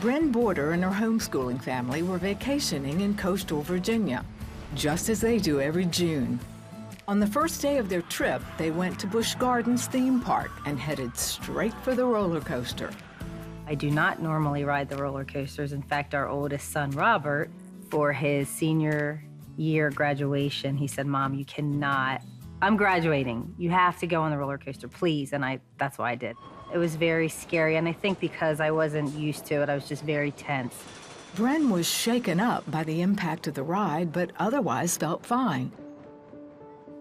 Bren Border and her homeschooling family were vacationing in coastal Virginia, just as they do every June. On the first day of their trip, they went to Busch Gardens theme park and headed straight for the roller coaster. I do not normally ride the roller coasters. In fact, our oldest son, Robert, for his senior year graduation, he said, "Mom, you cannot, I'm graduating. You have to go on the roller coaster, please." And that's why I did. It was very scary, and I think because I wasn't used to it, I was just very tense. Bren was shaken up by the impact of the ride, but otherwise felt fine.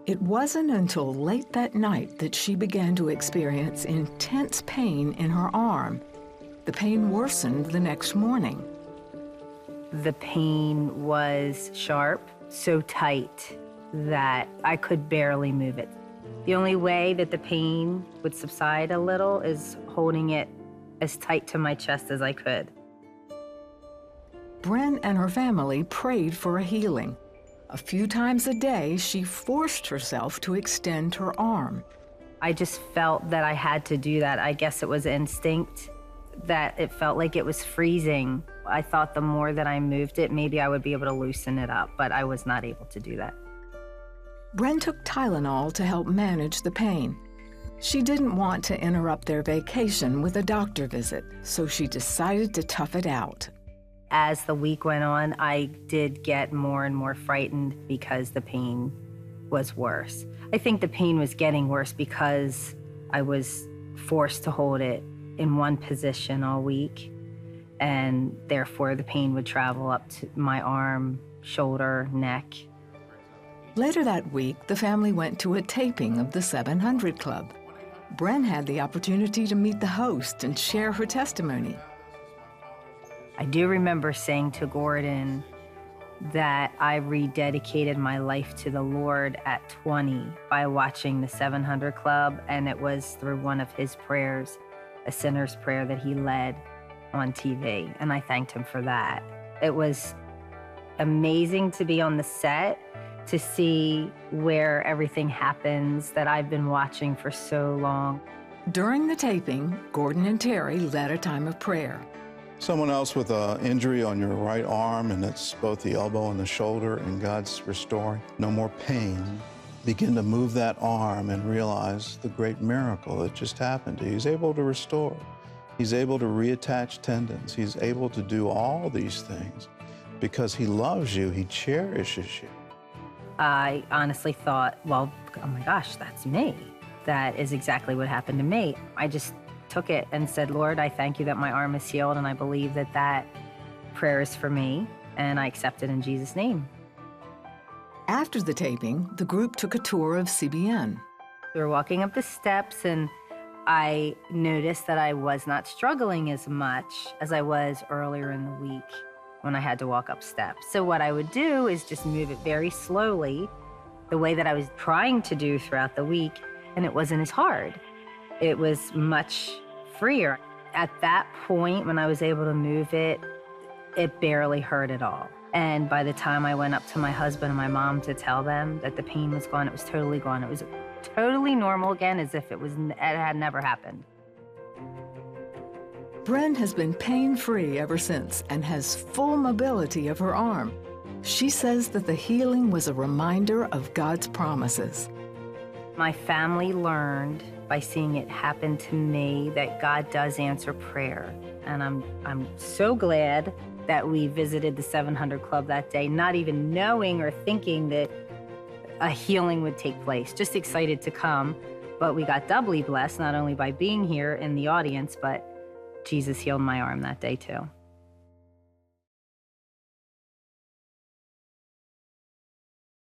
It wasn't until late that night that she began to experience intense pain in her arm. The pain worsened the next morning. The pain was sharp, so tight that I could barely move it. The only way that the pain would subside a little is holding it as tight to my chest as I could. Bren and her family prayed for a healing. A few times a day, she forced herself to extend her arm. I just felt that I had to do that. I guess it was instinct, that it felt like it was freezing. I thought the more that I moved it, maybe I would be able to loosen it up, but I was not able to do that. Bren took Tylenol to help manage the pain. She didn't want to interrupt their vacation with a doctor visit, so she decided to tough it out. As the week went on, I did get more and more frightened because the pain was worse. I think the pain was getting worse because I was forced to hold it in one position all week, and therefore the pain would travel up to my arm, shoulder, neck. Later that week, the family went to a taping of the 700 Club. Bren had the opportunity to meet the host and share her testimony. I do remember saying to Gordon that I rededicated my life to the Lord at 20 by watching the 700 Club, and it was through one of his prayers, a sinner's prayer that he led on TV, and I thanked him for that. It was amazing to be on the set, to see where everything happens that I've been watching for so long. During the taping, Gordon and Terry led a time of prayer. Someone else with an injury on your right arm, and it's both the elbow and the shoulder, and God's restoring. No more pain. Begin to move that arm and realize the great miracle that just happened to you. He's able to restore. He's able to reattach tendons. He's able to do all these things because he loves you. He cherishes you. I honestly thought, well, oh my gosh, that's me. That is exactly what happened to me. I just took it and said, Lord, I thank you that my arm is healed, and I believe that that prayer is for me, and I accept it in Jesus' name. After the taping, the group took a tour of CBN. We were walking up the steps, and I noticed that I was not struggling as much as I was earlier in the week when I had to walk up steps. So what I would do is just move it very slowly, the way that I was trying to do throughout the week, and it wasn't as hard. It was much freer. At that point, when I was able to move it, it barely hurt at all. And by the time I went up to my husband and my mom to tell them that the pain was gone, it was totally gone. It was totally normal again, as if it had never happened. Bren has been pain-free ever since and has full mobility of her arm. She says that the healing was a reminder of God's promises. My family learned by seeing it happen to me that God does answer prayer. And I'm so glad that we visited the 700 Club that day, not even knowing or thinking that a healing would take place, just excited to come. But we got doubly blessed, not only by being here in the audience, but Jesus healed my arm that day too.